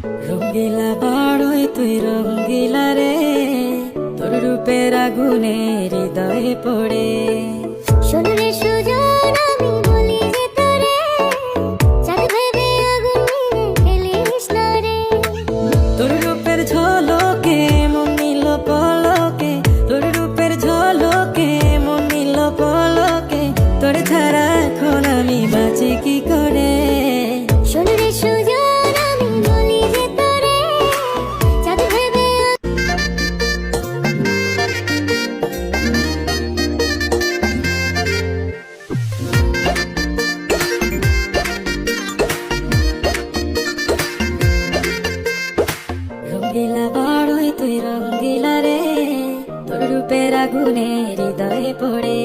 রঙ্গিলা বাড়ই তুই রঙ্গিলা রে, তোর রূপের আগুনে হৃদয়ে পড়ে। শোন রে সুজন আমি বলি যে তোরে, চাঁদ ভেবে আগুন নিয়ে খেলিস না রে। তোর রূপের ঝলকে মন নিল পলকে, তোর রূপের ঝলকে মন নিল পলকে, তোর ছাড়া এখন আমি বাঁচি কি করে। শোন রে সুজন আমি বলি যে তোরে, চাঁদ ভেবে রঙ্গিলা বাড়ই তুই রঙ্গিলা রে, তোর রূপের আগুনে হৃদয়ে পড়ে।